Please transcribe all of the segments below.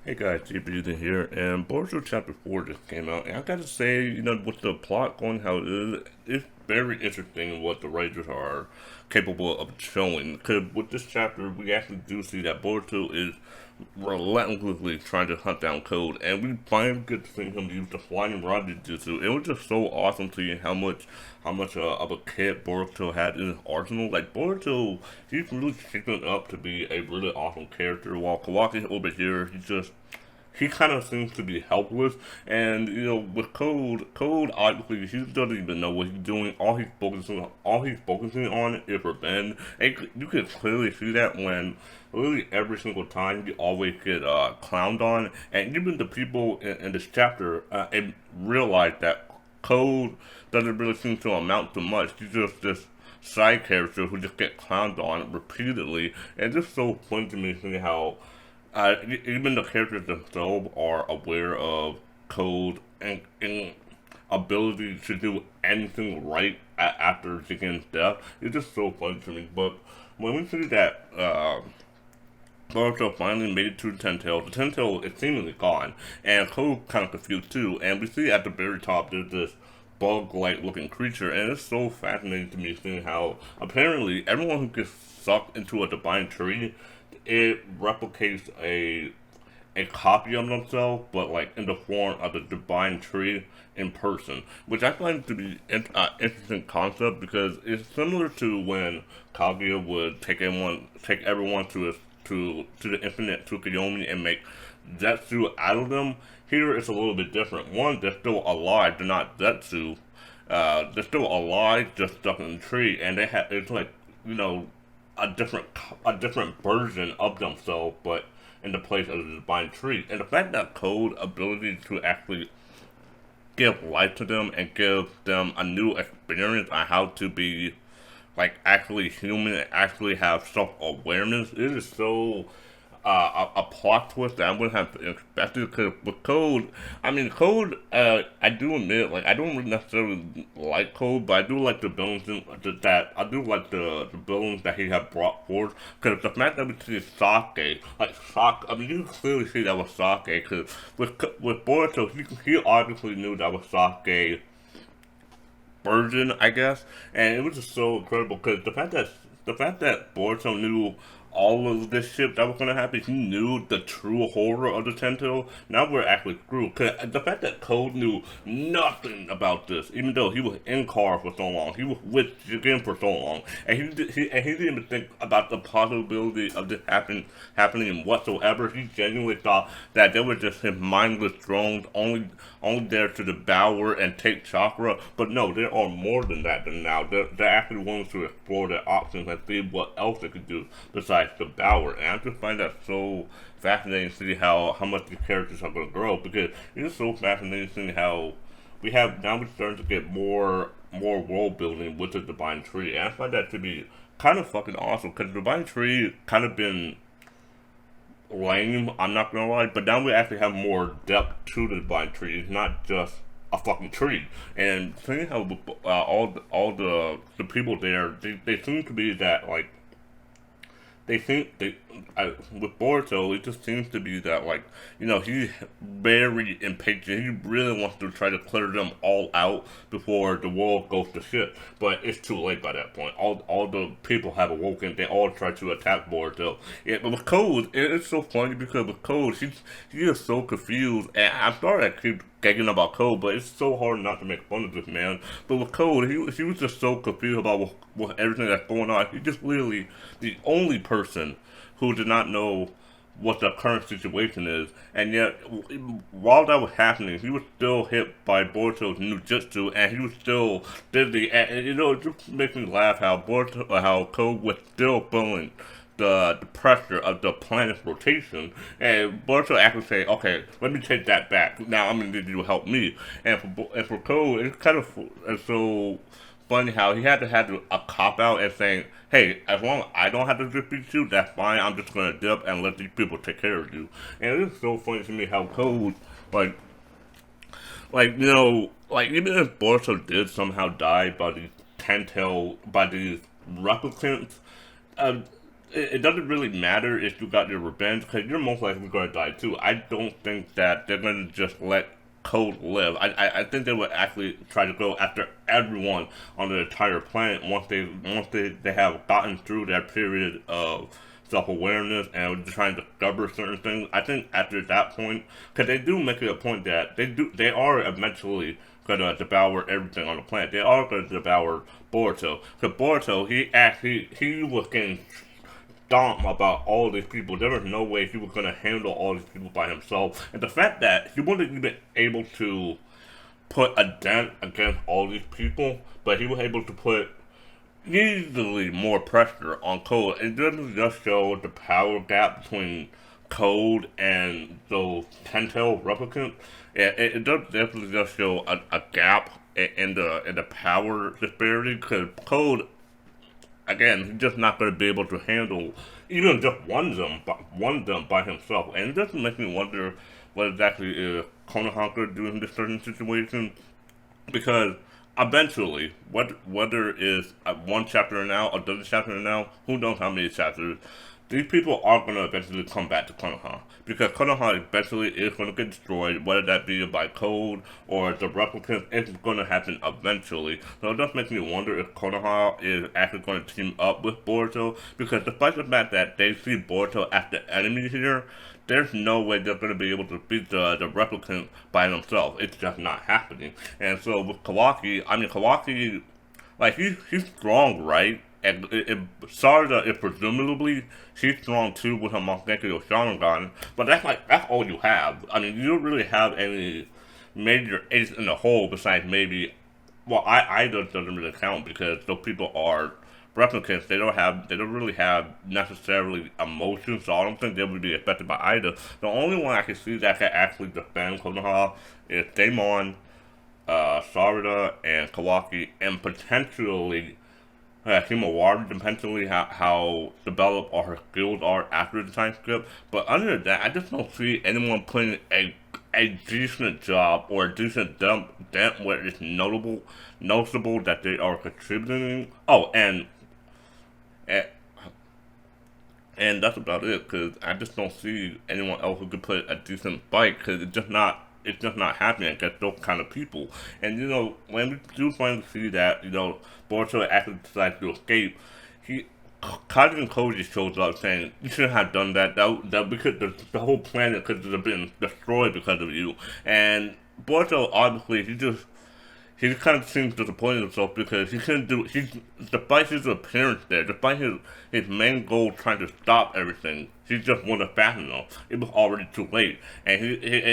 Hey guys, JP here, and Boruto Chapter 4 just came out, and I gotta say, with the plot going how it is, it's very interesting what the writers are capable of showing. Because with this chapter, we actually do see that Boruto is relentlessly trying to hunt down Code, and we finally get to see him use the Flying Raijin Jutsu. It was just so awesome seeing how much of a kid Boruto had in his arsenal. Like Boruto, he's really shaping up to be a really awesome character, while Kawaki over here, he kind of seems to be helpless. And with Code obviously he doesn't even know what he's doing. All he's focusing on is revenge. And you can clearly see that when literally every single time you always get clowned on, and even the people in this chapter realize that Code doesn't really seem to amount to much. He's just this side character who just get clowned on repeatedly, and it's just so funny to me seeing how even the characters themselves are aware of Code and ability to do anything right after Jigen's death. It's just so funny to me. But when we see that Boruto finally made it to the Ten Tail is seemingly gone, and Code kind of confused too. And we see at the very top there's this bug-like looking creature, and it's so fascinating to me seeing how apparently everyone who gets sucked into a divine tree, it replicates a copy of themselves, but like in the form of the divine tree in person, which I find to be an interesting concept because it's similar to when Kaguya would take everyone to the infinite Tsukuyomi and make Zetsu out of them. Here it's a little bit different. One, they're still alive, they're not Zetsu. They're still alive, just stuck in the tree, and it's like a different a different version of themselves, but in the place of the divine tree. And the fact that Code ability to actually give life to them and give them a new experience on how to be like actually human and actually have self awareness, it is so a plot twist that I wouldn't have expected. Because with Code, I mean Code, I do admit, like I don't really necessarily like Code, but I do like the villains that I do like the villains that he had brought forth. Because the fact that we see Sasuke, I mean you can clearly see that was Sasuke. Because with Boruto, he obviously knew that was Sasuke version, I guess, and it was just so incredible because the fact that Boruto knew all of this shit that was gonna happen, he knew the true horror of the Tento. Now we're actually screwed. Cause the fact that Code knew nothing about this, even though he was in car for so long, he was with Jigen for so long, and he didn't even think about the possibility of this happening whatsoever. He genuinely thought that they were just his mindless drones, only there to devour and take chakra. But no, there are more than that. Than now, they're actually willing to explore their options and see what else they could do besides devour. And I just find that so fascinating to see how much these characters are going to grow, because it's so fascinating seeing how we're starting to get more world building with the divine tree. And I find that to be kind of fucking awesome because the divine tree kind of been lame, I'm not gonna lie, but now we actually have more depth to the divine tree. It's not just a fucking tree. And seeing how all the people there, they seem to be that like they think with Boruto, it just seems to be that like he's very impatient. He really wants to try to clear them all out before the world goes to shit. But it's too late by that point. All the people have awoken. They all try to attack Boruto. Yeah, but with Code, it's so funny because with Code, she is so confused. And I'm sorry I keep gagging about Code, but it's so hard not to make fun of this man. But with Code, he was just so confused about what everything that's going on. He's just literally the only person who did not know what the current situation is, and yet while that was happening, he was still hit by Boruto's new jutsu, and he was still dizzy. And it just makes me laugh how Code was still feeling the pressure of the planet's rotation, and Boruto actually say, "Okay, let me take that back. Now I'm gonna need you to help me." And for Code, it's kind of it's so funny how he had to have a cop out and saying, "Hey, as long as I don't have to defeat you, that's fine. I'm just gonna dip and let these people take care of you." And it's so funny to me how Code like like even if Boruto did somehow die by these replicants, uh, it doesn't really matter if you got your revenge because you're most likely going to die too. I don't think that they're going to just let Code live. I think they would actually try to go after everyone on the entire planet once they have gotten through that period of self awareness and trying to discover certain things. I think after that point, because they do make it a point that they are eventually gonna devour everything on the planet. They are gonna devour Boruto. Because Boruto, he was getting dumb about all these people. There was no way he was going to handle all these people by himself. And the fact that he wasn't even able to put a dent against all these people, but he was able to put easily more pressure on Code. It doesn't just show the power gap between Code and those Telltale replicants. It does definitely just show a gap in the power disparity because Code again, he's just not going to be able to handle even just one of them by himself. And it doesn't make me wonder what exactly is Konoha going to do in this certain situation, because eventually, whether it's one chapter now, a dozen chapter now, who knows how many chapters, these people are going to eventually come back to Konoha. Because Konoha eventually is going to get destroyed, whether that be by Code or the replicants, it's going to happen eventually. So it does make me wonder if Konoha is actually going to team up with Boruto, because despite the fact that they see Boruto as the enemy here, there's no way they're going to be able to beat the replicants by themselves. It's just not happening. And so with Kawaki, I mean, Kawaki, like, he's strong, right? And Sarda is presumably she's strong too with her Mangekyo Sharingan, but that's all you have. I mean, you don't really have any major ace in the hole besides maybe, well, Ida doesn't really count because those people are replicants. They don't really have necessarily emotions, so I don't think they would be affected by Ida. The only one I can see that can actually defend Konoha is Daemon, Sarada, and Kawaki, and potentially Himawari, depending how developed all her skills are after the time skip. But other than that, I just don't see anyone putting a decent job or a decent dent where it's noticeable that they are contributing. Oh, and, and that's about it, because I just don't see anyone else who could put a decent fight, because it's just not happening against those kind of people. And when we do finally see that, Boruto actually decides to escape, he Kajin Koji shows up saying, "You shouldn't have done that. That because the whole planet could have been destroyed because of you." And Boruto obviously he kind of seems disappointed himself because he couldn't do despite his appearance there, despite his main goal trying to stop everything, he just wasn't fast enough. It was already too late, and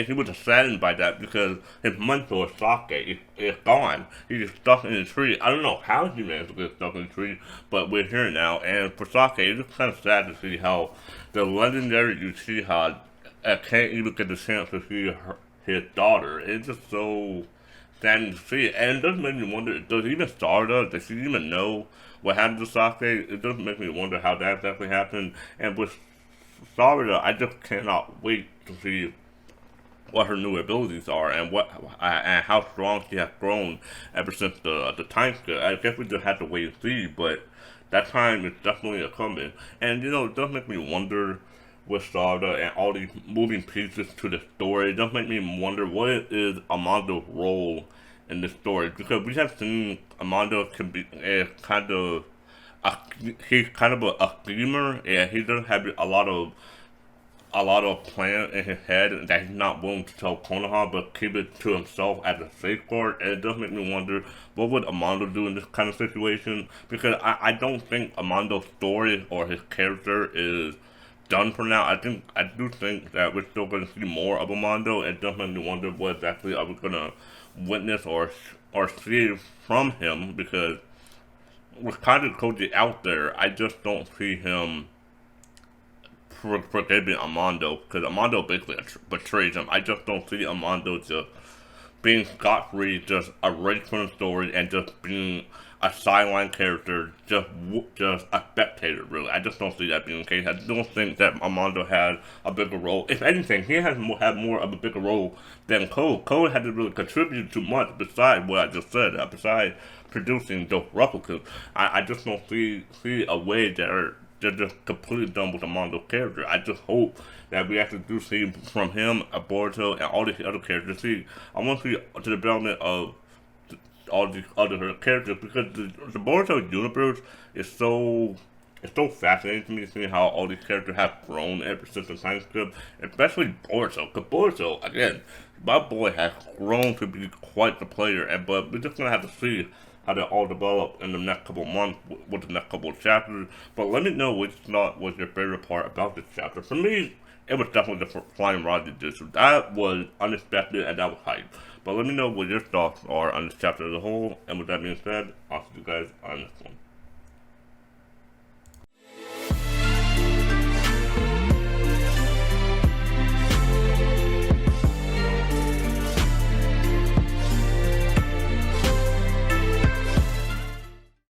he was saddened by that because his mentor Sasuke is gone. He's stuck in a tree. I don't know how he managed to get stuck in a tree, but we're here now. And for Sasuke, it's just kind of sad to see how the legendary Uchiha can't even get the chance to see his daughter. It's just so standing to see it. And it does make me wonder, does even Stardust, does she even know what happened to Sasuke? It does make me wonder how that exactly happened. And with Stardust, I just cannot wait to see what her new abilities are and how strong she has grown ever since the time skip. I guess we just have to wait and see, but that time is definitely a coming. And it does make me wonder with Sarda and all these moving pieces to the story. It does make me wonder what is Amando's role in this story, because we have seen Amando can be kind of he's kind of a schemer, and he does have a lot of plans in his head that he's not willing to tell Konoha, but keep it to himself as a safeguard. And it does make me wonder, what would Amando do in this kind of situation? Because I don't think Amando's story or his character is done for now. I do think that we're still going to see more of Amando. It does make me wonder what exactly are we going to witness or see from him, because with Kaji Koji out there, I just don't see him forgiving Amando, because Amando basically betrays him. I just don't see Amando just being scot-free, just erased from the story, and just being a sideline character, just a spectator, really. I just don't see that being the case. I don't think that Amando has a bigger role. If anything, he has more of a bigger role than Cole. Cole hasn't really contributed too much besides what I just said, besides producing those replicas. I just don't see a way they're just completely done with the Mondo character. I just hope that we actually do see from him, Boruto, and all these other characters. See, I want to see the development of all these other characters because the Boruto universe is so it's so fascinating to me seeing how all these characters have grown ever since the time skip, especially Boruto. Because Boruto, again, my boy has grown to be quite the player, and but we're just gonna have to see how they all develop in the next couple of months with the next couple of chapters. But let me know which not was your favorite part about this chapter. For me, it was definitely the Flying Raijin Jutsu. That was unexpected and that was hype. But let me know what your thoughts are on this chapter as a whole. And with that being said, I'll see you guys on this one.